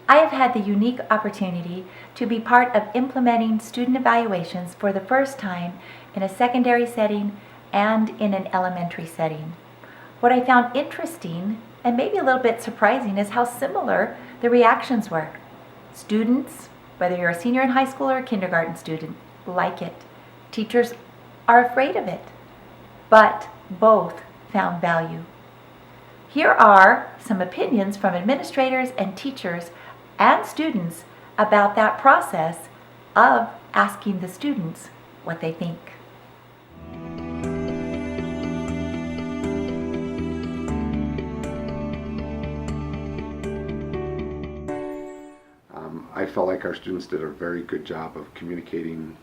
I have had the unique opportunity to be part of implementing student evaluations for the first time in a secondary setting and in an elementary setting. What I found interesting and maybe a little bit surprising is how similar the reactions were. Students, whether you're a senior in high school or a kindergarten student, like it. Teachers are afraid of it, but both found value. Here are some opinions from administrators and teachers and students about that process of asking the students what they think. I felt like our students did a very good job of communicating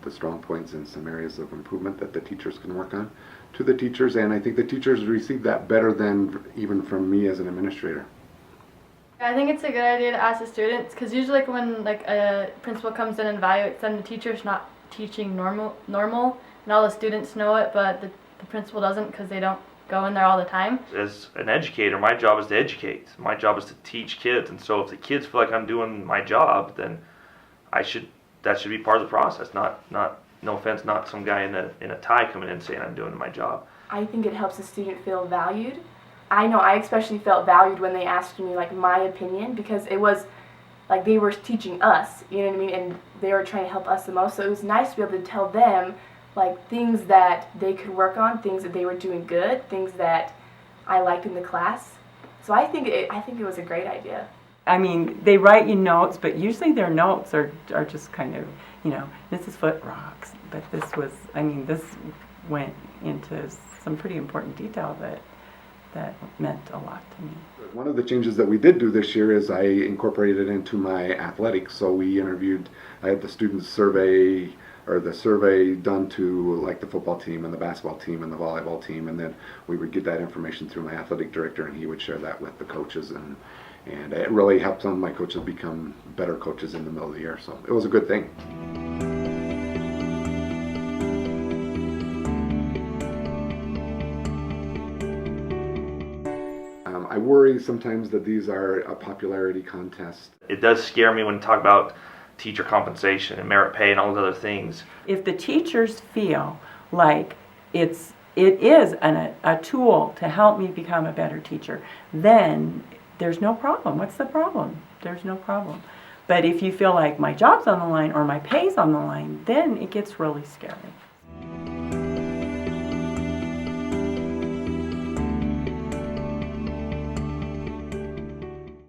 the strong points and some areas of improvement that the teachers can work on to the teachers, and I think the teachers received that better than even from me as an administrator. I think it's a good idea to ask the students, because usually when a principal comes in and evaluates them, the teacher's not teaching normal, and all the students know it, but the principal doesn't because they don't go in there all the time. As an educator, my job is to educate. My job is to teach kids, and so if the kids feel like I'm doing my job, then that should be part of the process. Not no offense, not some guy in a tie coming in saying I'm doing my job. I think it helps the student feel valued. I know I especially felt valued when they asked me my opinion, because it was like they were teaching us, you know what I mean, and they were trying to help us the most. So it was nice to be able to tell them things that they could work on, things that they were doing good, things that I liked in the class. So I think it was a great idea. I mean, they write you notes, but usually their notes are just kind of, Mrs. Foot rocks. But this went into some pretty important detail that meant a lot to me. One of the changes that we did do this year is I incorporated it into my athletics. So I had the students survey, or the survey done to the football team and the basketball team and the volleyball team, and then we would get that information through my athletic director, and he would share that with the coaches, and it really helped some of my coaches become better coaches in the middle of the year. So it was a good thing. I worry sometimes that these are a popularity contest. It does scare me when you talk about teacher compensation and merit pay and all those other things. If the teachers feel like it is a tool to help me become a better teacher, then there's no problem. What's the problem? There's no problem. But if you feel like my job's on the line or my pay's on the line, then it gets really scary.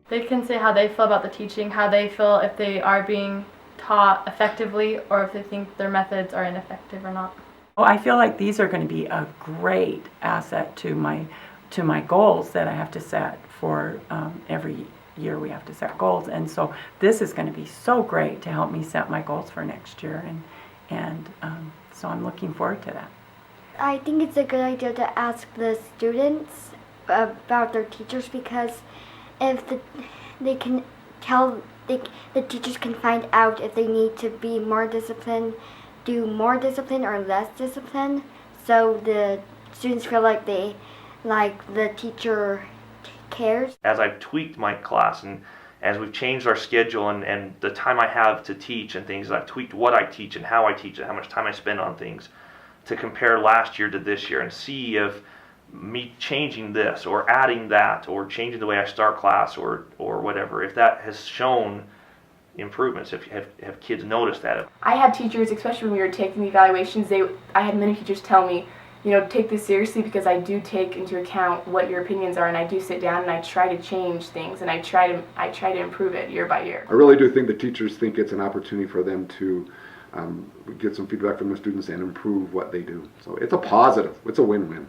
They can say how they feel about the teaching, how they feel if they are being taught effectively, or if they think their methods are ineffective or not. Oh, I feel like these are going to be a great asset to my goals that I have to set for every year. We have to set goals, and so this is going to be so great to help me set my goals for next year, and so I'm looking forward to that. I think it's a good idea to ask the students about their teachers, because if they can tell, the teachers can find out if they need to be more disciplined, do more discipline or less discipline, so the students feel like the teacher cares. As I've tweaked my class and as we've changed our schedule and the time I have to teach and things, I've tweaked what I teach and how I teach it, how much time I spend on things, to compare last year to this year and see if me changing this or adding that or changing the way I start class or whatever, if that has shown improvements, if have kids noticed that. I had teachers, especially when we were taking the evaluations, I had many teachers tell me, take this seriously, because I do take into account what your opinions are, and I do sit down and I try to change things, and I try to improve it year by year. I really do think the teachers think it's an opportunity for them to get some feedback from the students and improve what they do. So it's a positive. It's a win-win.